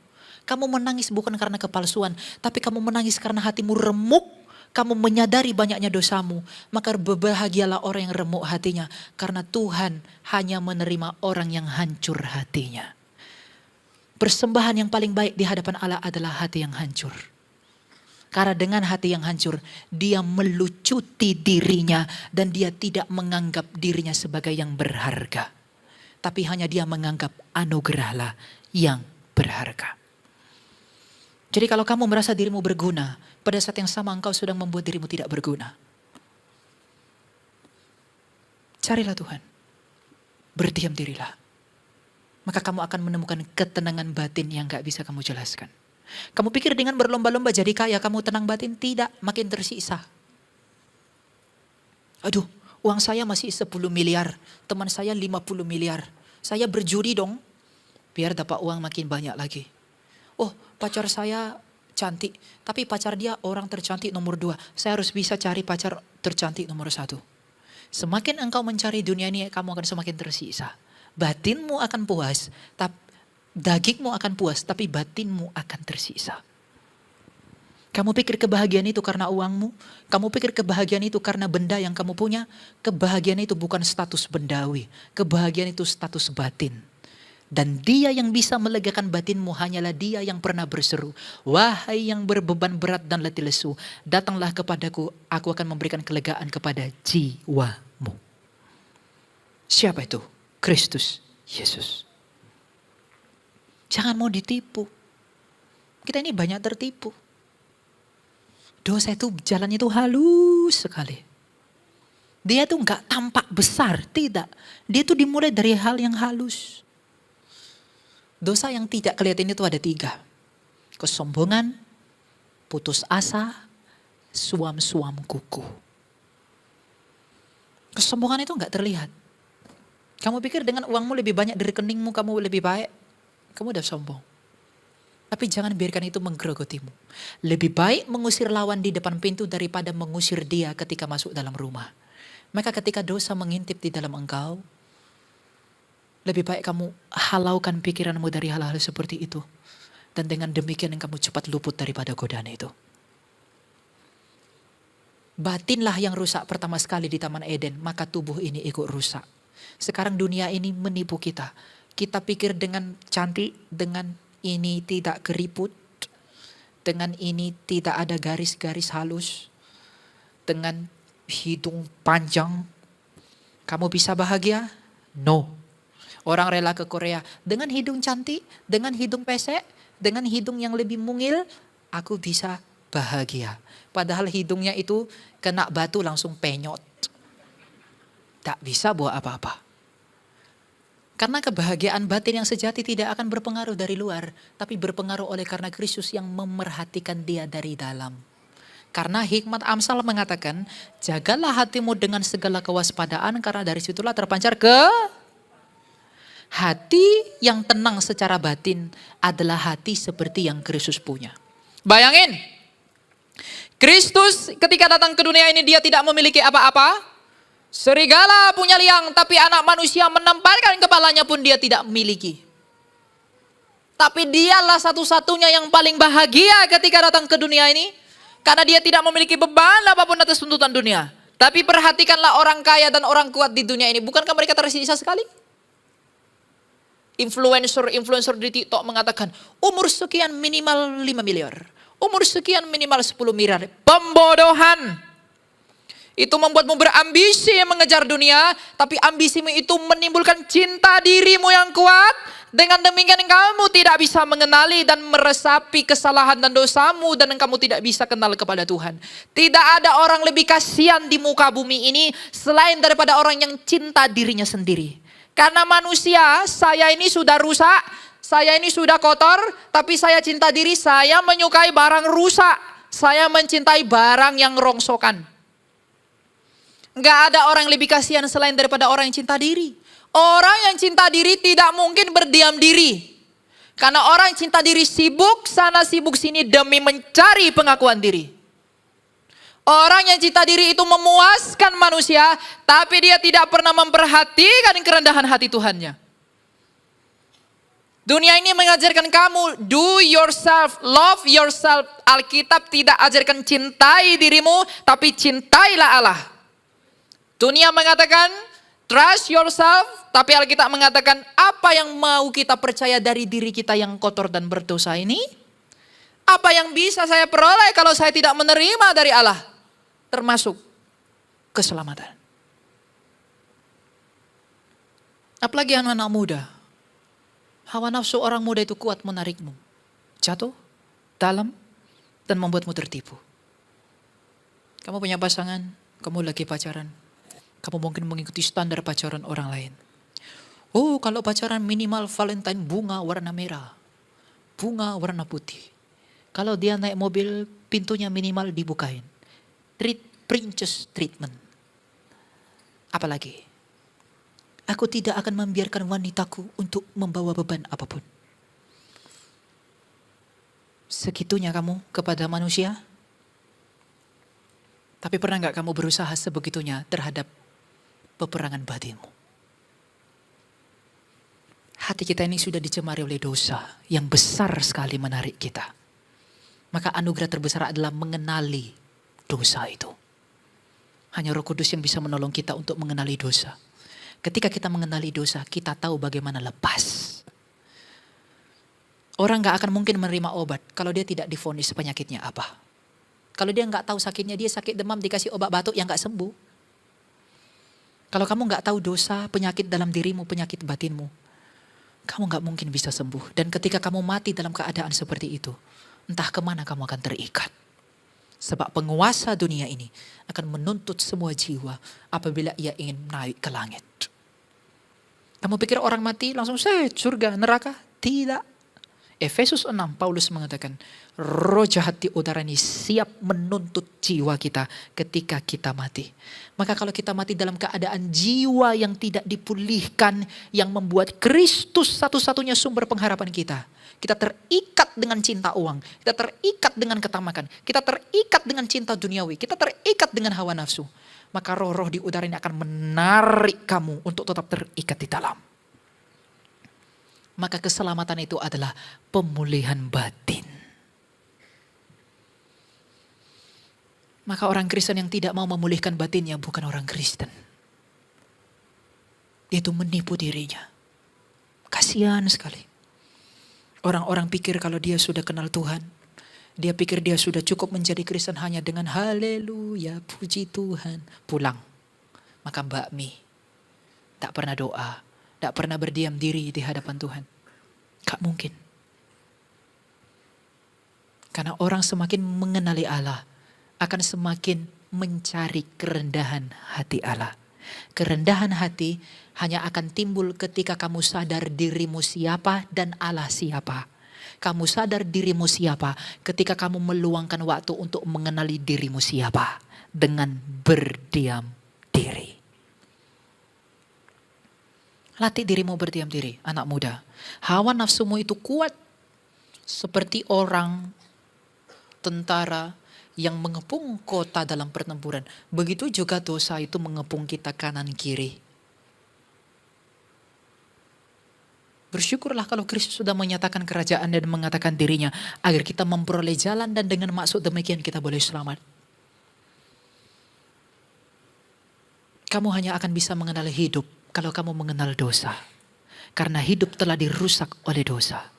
Kamu menangis bukan karena kepalsuan, tapi kamu menangis karena hatimu remuk, kamu menyadari banyaknya dosamu. Maka berbahagialah orang yang remuk hatinya, karena Tuhan hanya menerima orang yang hancur hatinya. Persembahan yang paling baik di hadapan Allah adalah hati yang hancur. Karena dengan hati yang hancur, dia melucuti dirinya dan dia tidak menganggap dirinya sebagai yang berharga. Tapi hanya dia menganggap anugerahlah yang berharga. Jadi kalau kamu merasa dirimu berguna, pada saat yang sama engkau sedang membuat dirimu tidak berguna. Carilah Tuhan. Berdiam dirilah. Maka kamu akan menemukan ketenangan batin yang gak bisa kamu jelaskan. Kamu pikir dengan berlomba-lomba jadi kaya kamu tenang batin? Tidak, makin tersiksa. Aduh, uang saya masih 10 miliar, teman saya 50 miliar. Saya berjudi dong, biar dapat uang makin banyak lagi. Oh, pacar saya cantik, tapi pacar dia orang tercantik nomor 2. Saya harus bisa cari pacar tercantik nomor 1. Semakin engkau mencari dunia ini, kamu akan semakin tersiksa. Batinmu akan puas, dagingmu akan puas, tapi batinmu akan tersiksa. Kamu pikir kebahagiaan itu karena uangmu? Kamu pikir kebahagiaan itu karena benda yang kamu punya? Kebahagiaan itu bukan status bendawi. Kebahagiaan itu status batin. Dan dia yang bisa melegakan batinmu hanyalah dia yang pernah berseru, wahai yang berbeban berat dan letih lesu, datanglah kepadaku, aku akan memberikan kelegaan kepada jiwamu. Siapa itu? Kristus Yesus. Jangan mau ditipu. Kita ini banyak tertipu. Dosa itu jalannya itu halus sekali. Dia tuh gak tampak besar, tidak. Dia tuh dimulai dari hal yang halus. Dosa yang tidak kelihatan itu ada 3. Kesombongan, putus asa, suam-suam kuku. Kesombongan itu gak terlihat. Kamu pikir dengan uangmu lebih banyak dari rekeningmu kamu lebih baik? Kamu udah sombong. Tapi jangan biarkan itu menggerogotimu. Lebih baik mengusir lawan di depan pintu daripada mengusir dia ketika masuk dalam rumah. Maka ketika dosa mengintip di dalam engkau, lebih baik kamu halaukan pikiranmu dari hal-hal seperti itu. Dan dengan demikian kamu cepat luput daripada godaan itu. Batinlah yang rusak pertama sekali di Taman Eden, maka tubuh ini ikut rusak. Sekarang dunia ini menipu kita. Kita pikir dengan cantik, dengan ini tidak keriput, dengan ini tidak ada garis-garis halus, dengan hidung panjang, kamu bisa bahagia? No. Orang rela ke Korea dengan hidung cantik, dengan hidung pesek, dengan hidung yang lebih mungil, aku bisa bahagia. Padahal hidungnya itu kena batu langsung penyot. Tak bisa buat apa-apa. Karena kebahagiaan batin yang sejati tidak akan berpengaruh dari luar, tapi berpengaruh oleh karena Kristus yang memerhatikan dia dari dalam. Karena hikmat Amsal mengatakan, jagalah hatimu dengan segala kewaspadaan, karena dari situlah terpancar hati yang tenang secara batin adalah hati seperti yang Kristus punya. Bayangin, Kristus ketika datang ke dunia ini dia tidak memiliki apa-apa. Serigala punya liang, tapi anak manusia menempelkan kepalanya pun dia tidak memiliki. Tapi dialah satu-satunya yang paling bahagia ketika datang ke dunia ini. Karena dia tidak memiliki beban apapun atas tuntutan dunia. Tapi perhatikanlah orang kaya dan orang kuat di dunia ini. Bukankah mereka tersiksa sekali? Influencer di TikTok mengatakan umur sekian minimal 5 miliar. Umur sekian minimal 10 miliar. Pembodohan. Itu membuatmu berambisi mengejar dunia. Tapi ambisimu itu menimbulkan cinta dirimu yang kuat. Dengan demikian kamu tidak bisa mengenali dan meresapi kesalahan dan dosamu. Dan kamu tidak bisa kenal kepada Tuhan. Tidak ada orang lebih kasihan di muka bumi ini selain daripada orang yang cinta dirinya sendiri. Karena manusia, saya ini sudah rusak, saya ini sudah kotor, tapi saya cinta diri, saya menyukai barang rusak. Saya mencintai barang yang rongsokan. Enggak ada orang yang lebih kasihan selain daripada orang yang cinta diri. Orang yang cinta diri tidak mungkin berdiam diri. Karena orang yang cinta diri sibuk sana sibuk sini demi mencari pengakuan diri. Orang yang cinta diri itu memuaskan manusia, tapi dia tidak pernah memperhatikan kerendahan hati Tuhannya. Dunia ini mengajarkan kamu, do yourself, love yourself. Alkitab tidak ajarkan cintai dirimu, tapi cintailah Allah. Dunia mengatakan, trust yourself, tapi Alkitab mengatakan, apa yang mau kita percaya dari diri kita yang kotor dan berdosa ini? Apa yang bisa saya peroleh kalau saya tidak menerima dari Allah? Termasuk keselamatan. Apalagi anak-anak muda. Hawa nafsu orang muda itu kuat menarikmu. Jatuh, dalam, dan membuatmu tertipu. Kamu punya pasangan, kamu lagi pacaran. Kamu mungkin mengikuti standar pacaran orang lain. Oh, kalau pacaran minimal Valentine bunga warna merah. Bunga warna putih. Kalau dia naik mobil, pintunya minimal dibukain. Princess treatment. Apalagi, aku tidak akan membiarkan wanitaku untuk membawa beban apapun. Segitunya kamu kepada manusia? Tapi pernah nggak kamu berusaha sebegitunya terhadap peperangan batinmu? Hati kita ini sudah dicemari oleh dosa yang besar sekali menarik kita. Maka anugerah terbesar adalah mengenali dosa itu. Hanya Roh Kudus yang bisa menolong kita untuk mengenali dosa. Ketika kita mengenali dosa, kita tahu bagaimana lepas. Orang gak akan mungkin menerima obat kalau dia tidak divonis penyakitnya apa. Kalau dia gak tahu sakitnya, dia sakit demam dikasih obat batuk yang gak sembuh. Kalau kamu gak tahu dosa, penyakit dalam dirimu, penyakit batinmu, kamu gak mungkin bisa sembuh. Dan ketika kamu mati dalam keadaan seperti itu, entah kemana kamu akan terikat. Sebab penguasa dunia ini akan menuntut semua jiwa apabila ia ingin naik ke langit. Kamu pikir orang mati langsung surga, neraka? Tidak. Efesus 6, Paulus mengatakan, roh jahat di udara ini siap menuntut jiwa kita ketika kita mati. Maka kalau kita mati dalam keadaan jiwa yang tidak dipulihkan, yang membuat Kristus satu-satunya sumber pengharapan kita. Kita terikat dengan cinta uang, kita terikat dengan ketamakan, kita terikat dengan cinta duniawi, kita terikat dengan hawa nafsu. Maka roh-roh di udara ini akan menarik kamu untuk tetap terikat di dalam. Maka keselamatan itu adalah pemulihan batin. Maka orang Kristen yang tidak mau memulihkan batinnya bukan orang Kristen. Dia itu menipu dirinya. Kasihan sekali. Orang-orang pikir kalau dia sudah kenal Tuhan, dia pikir dia sudah cukup menjadi Kristen hanya dengan haleluya, puji Tuhan, pulang makan bakmi, tak pernah doa, tak pernah berdiam diri di hadapan Tuhan. Gak mungkin. Karena orang semakin mengenali Allah, akan semakin mencari kerendahan hati Allah. Kerendahan hati hanya akan timbul ketika kamu sadar dirimu siapa dan Allah siapa. Kamu sadar dirimu siapa ketika kamu meluangkan waktu untuk mengenali dirimu siapa. Dengan berdiam diri. Latih dirimu berdiam diri, anak muda. Hawa nafsumu itu kuat seperti orang tentara yang mengepung kota dalam pertempuran. Begitu juga dosa itu mengepung kita kanan kiri. Bersyukurlah kalau Kristus sudah menyatakan kerajaan dan mengatakan dirinya agar kita memperoleh jalan dan dengan maksud demikian kita boleh selamat. Kamu hanya akan bisa mengenal hidup kalau kamu mengenal dosa. Karena hidup telah dirusak oleh dosa.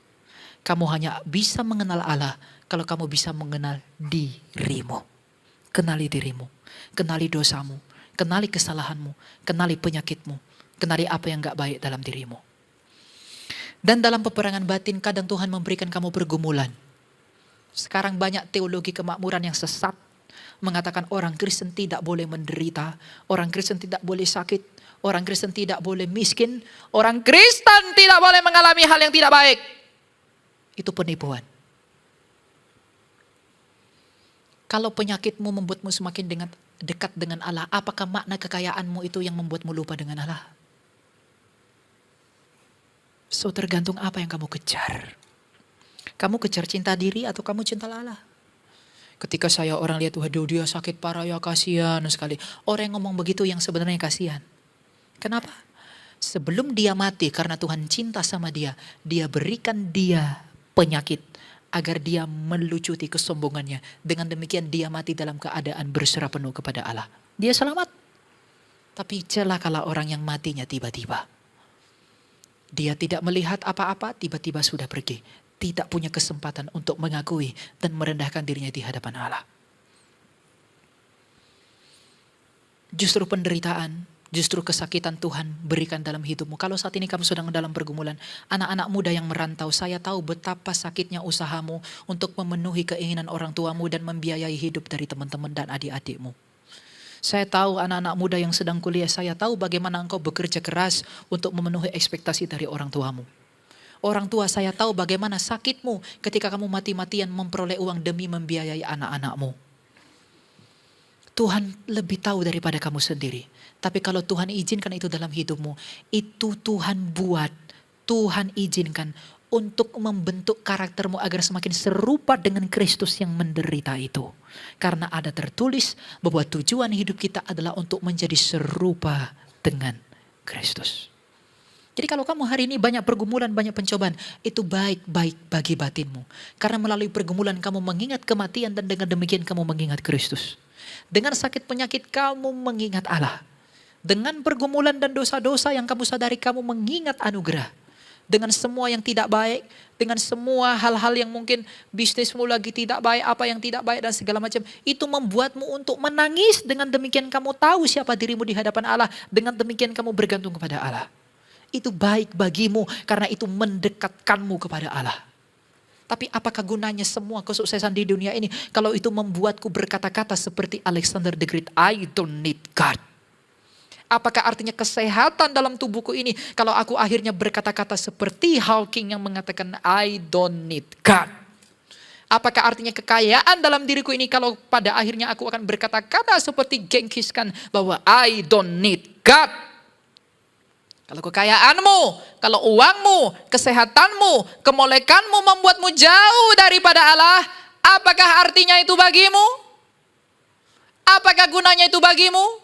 Kamu hanya bisa mengenal Allah kalau kamu bisa mengenal dirimu. Kenali dirimu, kenali dosamu, kenali kesalahanmu, kenali penyakitmu, kenali apa yang gak baik dalam dirimu. Dan dalam peperangan batin kadang Tuhan memberikan kamu pergumulan. Sekarang banyak teologi kemakmuran yang sesat. Mengatakan orang Kristen tidak boleh menderita, orang Kristen tidak boleh sakit, orang Kristen tidak boleh miskin, orang Kristen tidak boleh mengalami hal yang tidak baik. Itu penipuan. Kalau penyakitmu membuatmu semakin dekat dengan Allah, apakah makna kekayaanmu itu yang membuatmu lupa dengan Allah? So tergantung apa yang kamu kejar. Kamu kejar cinta diri atau kamu cinta Allah? Ketika saya orang lihat, waduh dia sakit parah ya kasihan sekali. Orang yang ngomong begitu yang sebenarnya kasihan. Kenapa? Sebelum dia mati karena Tuhan cinta sama dia, dia berikan dia penyakit agar dia melucuti kesombongannya. Dengan demikian dia mati dalam keadaan berserah penuh kepada Allah. Dia selamat. Tapi celakalah orang yang matinya tiba-tiba. Dia tidak melihat apa-apa, tiba-tiba sudah pergi. Tidak punya kesempatan untuk mengakui dan merendahkan dirinya di hadapan Allah. Justru penderitaan, justru kesakitan Tuhan berikan dalam hidupmu. Kalau saat ini kamu sedang dalam pergumulan, anak-anak muda yang merantau, saya tahu betapa sakitnya usahamu untuk memenuhi keinginan orang tuamu dan membiayai hidup dari teman-teman dan adik-adikmu. Saya tahu anak-anak muda yang sedang kuliah, saya tahu bagaimana engkau bekerja keras untuk memenuhi ekspektasi dari orang tuamu. Orang tua, saya tahu bagaimana sakitmu ketika kamu mati-matian memperoleh uang demi membiayai anak-anakmu. Tuhan lebih tahu daripada kamu sendiri. Tapi kalau Tuhan izinkan itu dalam hidupmu, itu Tuhan buat, Tuhan izinkan untuk membentuk karaktermu agar semakin serupa dengan Kristus yang menderita itu. Karena ada tertulis bahwa tujuan hidup kita adalah untuk menjadi serupa dengan Kristus. Jadi kalau kamu hari ini banyak pergumulan, banyak pencobaan, itu baik-baik bagi batinmu. Karena melalui pergumulan kamu mengingat kematian dan dengan demikian kamu mengingat Kristus. Dengan sakit penyakit kamu mengingat Allah. Dengan pergumulan dan dosa-dosa yang kamu sadari kamu mengingat anugerah. Dengan semua yang tidak baik, dengan semua hal-hal yang mungkin bisnismu lagi tidak baik, apa yang tidak baik dan segala macam. Itu membuatmu untuk menangis, dengan demikian kamu tahu siapa dirimu di hadapan Allah. Dengan demikian kamu bergantung kepada Allah. Itu baik bagimu karena itu mendekatkanmu kepada Allah. Tapi apakah gunanya semua kesuksesan di dunia ini kalau itu membuatku berkata-kata seperti Alexander the Great, I don't need God. Apakah artinya kesehatan dalam tubuhku ini kalau aku akhirnya berkata-kata seperti Hawking yang mengatakan I don't need God. Apakah artinya kekayaan dalam diriku ini kalau pada akhirnya aku akan berkata-kata seperti Genghis Khan bahwa I don't need God. Kalau kekayaanmu, kalau uangmu, kesehatanmu, kemolekanmu membuatmu jauh daripada Allah, apakah artinya itu bagimu? Apakah gunanya itu bagimu?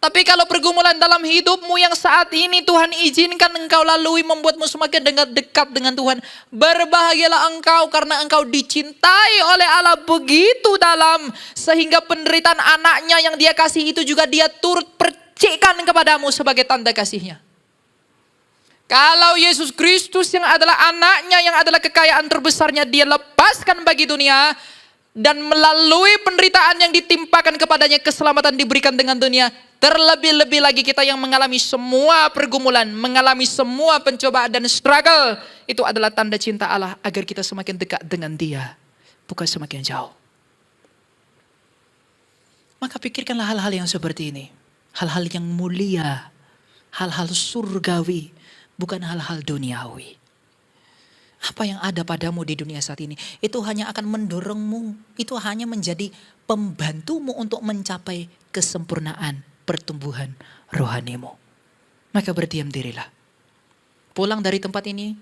Tapi kalau pergumulan dalam hidupmu yang saat ini Tuhan izinkan engkau lalui membuatmu semakin dekat dengan Tuhan, berbahagialah engkau karena engkau dicintai oleh Allah begitu dalam, sehingga penderitaan anaknya yang dia kasih itu juga dia turut percikkan kepadamu sebagai tanda kasihnya. Kalau Yesus Kristus yang adalah anaknya, yang adalah kekayaan terbesarnya, dia lepaskan bagi dunia. Dan melalui penderitaan yang ditimpakan kepadanya, keselamatan diberikan dengan dunia. Terlebih-lebih lagi kita yang mengalami semua pergumulan, mengalami semua pencobaan dan struggle. Itu adalah tanda cinta Allah agar kita semakin dekat dengan Dia, bukan semakin jauh. Maka pikirkanlah hal-hal yang seperti ini. Hal-hal yang mulia, hal-hal surgawi, bukan hal-hal duniawi. Apa yang ada padamu di dunia saat ini, itu hanya akan mendorongmu, itu hanya menjadi pembantumu untuk mencapai kesempurnaan pertumbuhan rohanimu. Maka berdiam dirilah. Pulang dari tempat ini,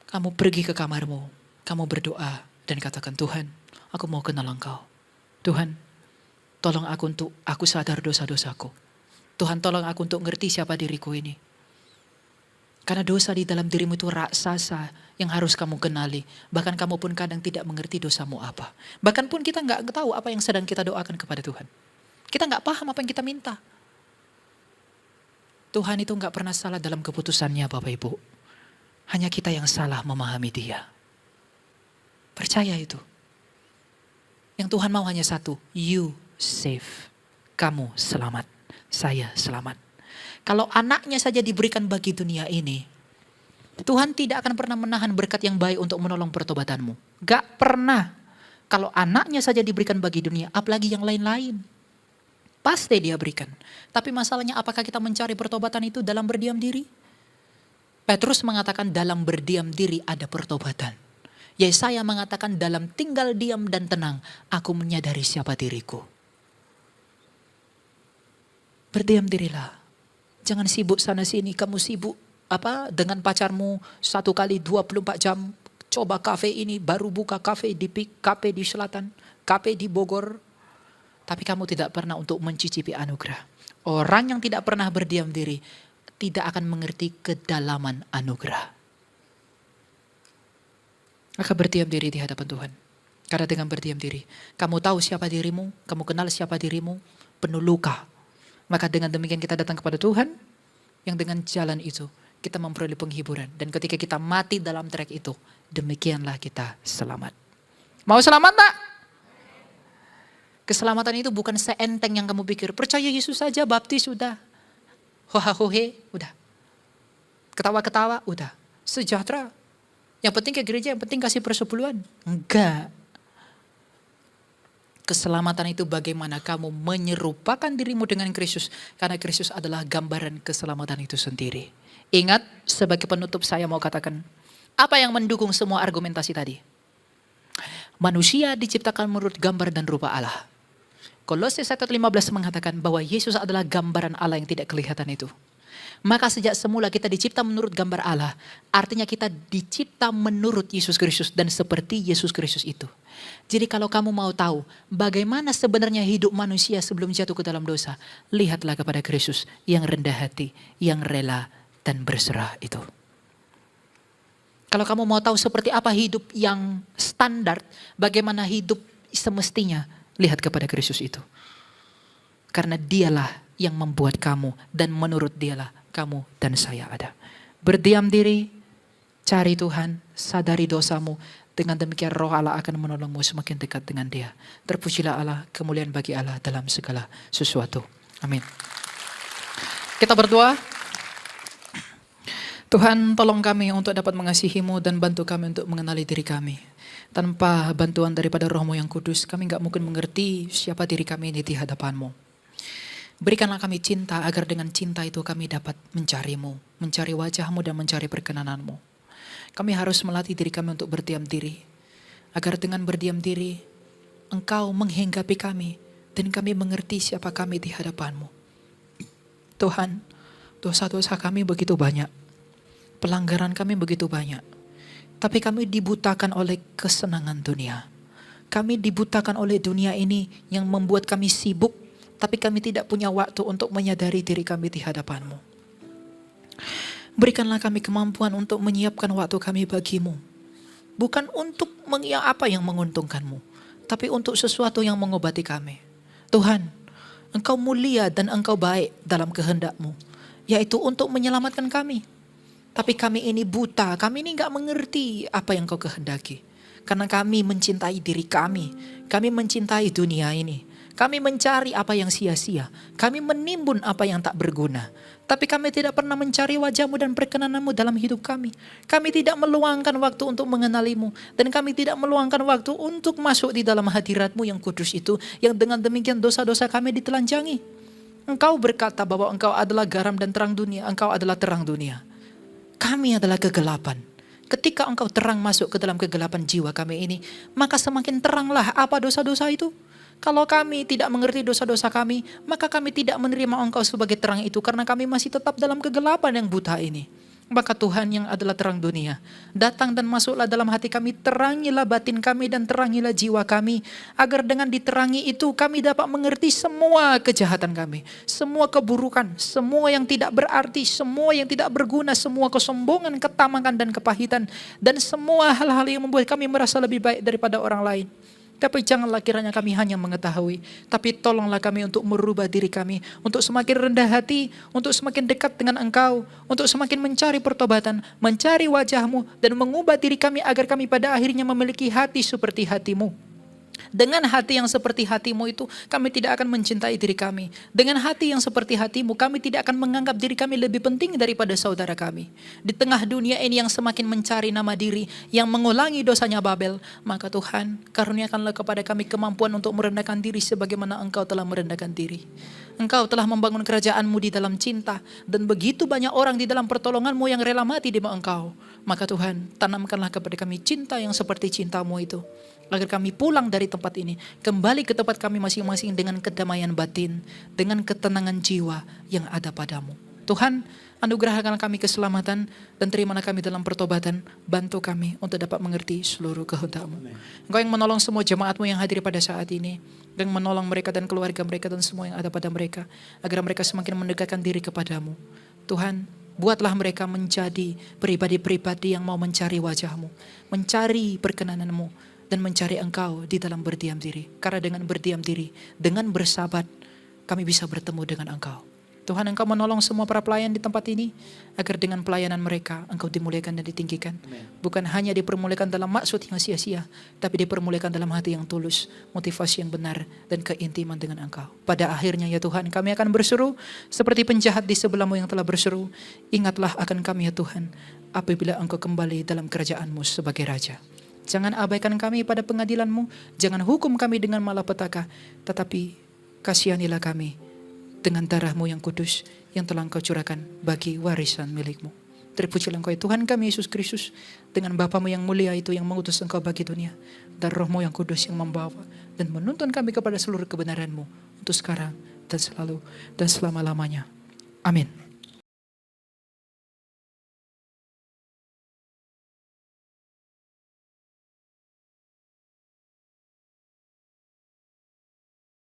kamu pergi ke kamarmu, kamu berdoa dan katakan, Tuhan, aku mau kenal Engkau. Tuhan, tolong aku sadar dosa-dosaku. Tuhan, tolong aku untuk ngerti siapa diriku ini. Karena dosa di dalam dirimu itu raksasa yang harus kamu kenali. Bahkan kamu pun kadang tidak mengerti dosamu apa. Bahkan pun kita nggak tahu apa yang sedang kita doakan kepada Tuhan. Kita nggak paham apa yang kita minta. Tuhan itu nggak pernah salah dalam keputusannya, Bapak Ibu. Hanya kita yang salah memahami Dia. Percaya itu. Yang Tuhan mau hanya satu, you safe. Kamu selamat, saya selamat. Kalau anaknya saja diberikan bagi dunia ini, Tuhan tidak akan pernah menahan berkat yang baik untuk menolong pertobatanmu. Gak pernah. Kalau anaknya saja diberikan bagi dunia, apalagi yang lain-lain. Pasti Dia berikan. Tapi masalahnya apakah kita mencari pertobatan itu dalam berdiam diri? Petrus mengatakan dalam berdiam diri ada pertobatan. Yesaya mengatakan dalam tinggal diam dan tenang, aku menyadari siapa diriku. Berdiam dirilah. Jangan sibuk sana sini, kamu sibuk dengan pacarmu 1 kali 24 jam. Coba kafe ini, baru buka kafe di Pik, kafe di Selatan, kafe di Bogor. Tapi kamu tidak pernah untuk mencicipi anugerah. Orang yang tidak pernah berdiam diri, tidak akan mengerti kedalaman anugerah. Maka berdiam diri di hadapan Tuhan. Karena dengan berdiam diri, kamu tahu siapa dirimu, kamu kenal siapa dirimu, penuh luka. Maka dengan demikian kita datang kepada Tuhan, yang dengan jalan itu kita memperoleh penghiburan. Dan ketika kita mati dalam trek itu, demikianlah kita selamat. Mau selamat tak? Keselamatan itu bukan seenteng yang kamu pikir. Percaya Yesus saja, baptis udah. Hoha-hohe, udah. Ketawa-ketawa, udah. Sejahtera. Yang penting ke gereja, yang penting kasih persepuluhan. Enggak. Keselamatan itu bagaimana kamu menyerupakan dirimu dengan Kristus. Karena Kristus adalah gambaran keselamatan itu sendiri. Ingat, sebagai penutup saya mau katakan, apa yang mendukung semua argumentasi tadi? Manusia diciptakan menurut gambar dan rupa Allah. Kolose 1:15 mengatakan bahwa Yesus adalah gambaran Allah yang tidak kelihatan itu. Maka sejak semula kita dicipta menurut gambar Allah. Artinya kita dicipta menurut Yesus Kristus dan seperti Yesus Kristus itu. Jadi kalau kamu mau tahu bagaimana sebenarnya hidup manusia sebelum jatuh ke dalam dosa, lihatlah kepada Kristus yang rendah hati, yang rela dan berserah itu. Kalau kamu mau tahu seperti apa hidup yang standar, bagaimana hidup semestinya, lihat kepada Kristus itu. Karena dialah yang membuat kamu dan menurut dialah kamu dan saya ada. Berdiam diri, cari Tuhan, sadari dosamu. Dengan demikian roh Allah akan menolongmu semakin dekat dengan dia. Terpujilah Allah, kemuliaan bagi Allah dalam segala sesuatu. Amin. Kita berdoa. Tuhan, tolong kami untuk dapat mengasihi-Mu dan bantu kami untuk mengenali diri kami. Tanpa bantuan daripada Roh-Mu yang kudus, kami gak mungkin mengerti siapa diri kami ini di hadapan-Mu. Berikanlah kami cinta agar dengan cinta itu kami dapat mencari-Mu, mencari wajah-Mu dan mencari perkenanan-Mu. Kami harus melatih diri kami untuk berdiam diri. Agar dengan berdiam diri, Engkau menghinggapi kami dan kami mengerti siapa kami di hadapan-Mu. Tuhan, dosa-dosa kami begitu banyak. Pelanggaran kami begitu banyak. Tapi kami dibutakan oleh kesenangan dunia. Kami dibutakan oleh dunia ini yang membuat kami sibuk, tapi kami tidak punya waktu untuk menyadari diri kami di hadapan-Mu. Berikanlah kami kemampuan untuk menyiapkan waktu kami bagi-Mu. Bukan untuk apa yang menguntungkan-Mu, tapi untuk sesuatu yang mengobati kami. Tuhan, Engkau mulia dan Engkau baik dalam kehendak-Mu, yaitu untuk menyelamatkan kami. Tapi kami ini buta, kami ini gak mengerti apa yang Kau kehendaki. Karena kami mencintai diri kami mencintai dunia ini. Kami mencari apa yang sia-sia, kami menimbun apa yang tak berguna. Tapi kami tidak pernah mencari wajah-Mu dan perkenanan-Mu dalam hidup kami. Kami tidak meluangkan waktu untuk mengenali-Mu. Dan kami tidak meluangkan waktu untuk masuk di dalam hadirat-Mu yang kudus itu. Yang dengan demikian dosa-dosa kami ditelanjangi. Engkau berkata bahwa Engkau adalah garam dan terang dunia. Engkau adalah terang dunia. Kami adalah kegelapan. Ketika Engkau terang masuk ke dalam kegelapan jiwa kami ini, maka semakin teranglah apa dosa-dosa itu. Kalau kami tidak mengerti dosa-dosa kami, maka kami tidak menerima Engkau sebagai terang itu. Karena kami masih tetap dalam kegelapan yang buta ini. Maka Tuhan yang adalah terang dunia, datang dan masuklah dalam hati kami, terangilah batin kami dan terangilah jiwa kami. Agar dengan diterangi itu kami dapat mengerti semua kejahatan kami. Semua keburukan, semua yang tidak berarti, semua yang tidak berguna, semua kesombongan, ketamakan dan kepahitan. Dan semua hal-hal yang membuat kami merasa lebih baik daripada orang lain. Tapi janganlah kiranya kami hanya mengetahui, tapi tolonglah kami untuk merubah diri kami, untuk semakin rendah hati, untuk semakin dekat dengan Engkau, untuk semakin mencari pertobatan, mencari wajah-Mu, dan mengubah diri kami agar kami pada akhirnya memiliki hati seperti hati-Mu. Dengan hati yang seperti hati-Mu itu, kami tidak akan mencintai diri kami. Dengan hati yang seperti hati-Mu, kami tidak akan menganggap diri kami lebih penting daripada saudara kami. Di tengah dunia ini yang semakin mencari nama diri, yang mengulangi dosanya Babel, maka Tuhan, karuniakanlah kepada kami kemampuan untuk merendahkan diri sebagaimana Engkau telah merendahkan diri. Engkau telah membangun kerajaan-Mu di dalam cinta, dan begitu banyak orang di dalam pertolongan-Mu yang rela mati di bawah Engkau. Maka Tuhan, tanamkanlah kepada kami cinta yang seperti cinta-Mu itu. Agar kami pulang dari tempat ini, kembali ke tempat kami masing-masing dengan kedamaian batin, dengan ketenangan jiwa yang ada padamu. Tuhan, anugerahkan kami keselamatan dan terimalah kami dalam pertobatan. Bantu kami untuk dapat mengerti seluruh kehendak-Mu. Engkau yang menolong semua jemaat-Mu yang hadir pada saat ini, yang menolong mereka dan keluarga mereka dan semua yang ada pada mereka, agar mereka semakin mendekatkan diri kepadamu. Tuhan, buatlah mereka menjadi pribadi-pribadi yang mau mencari wajah-Mu, mencari perkenanan-Mu, dan mencari Engkau di dalam berdiam diri. Karena dengan berdiam diri, dengan bersabat, kami bisa bertemu dengan Engkau. Tuhan, Engkau menolong semua para pelayan di tempat ini, agar dengan pelayanan mereka, Engkau dimuliakan dan ditinggikan. Amen. Bukan hanya dipermuliakan dalam maksud yang sia-sia, tapi dipermuliakan dalam hati yang tulus, motivasi yang benar, dan keintiman dengan Engkau. Pada akhirnya ya Tuhan, kami akan berseru, seperti penjahat di sebelahmu yang telah berseru, ingatlah akan kami ya Tuhan, apabila Engkau kembali dalam kerajaan-Mu sebagai Raja. Jangan abaikan kami pada pengadilan-Mu, jangan hukum kami dengan malapetaka, tetapi kasihanilah kami dengan darah-Mu yang kudus yang telah Engkau curahkan bagi warisan milik-Mu. Terpujilah Engkau ya Tuhan kami Yesus Kristus, dengan Bapa-Mu yang mulia itu yang mengutus Engkau bagi dunia, dan Roh-Mu yang kudus yang membawa dan menuntun kami kepada seluruh kebenaran-Mu untuk sekarang dan selalu dan selama-lamanya. Amin.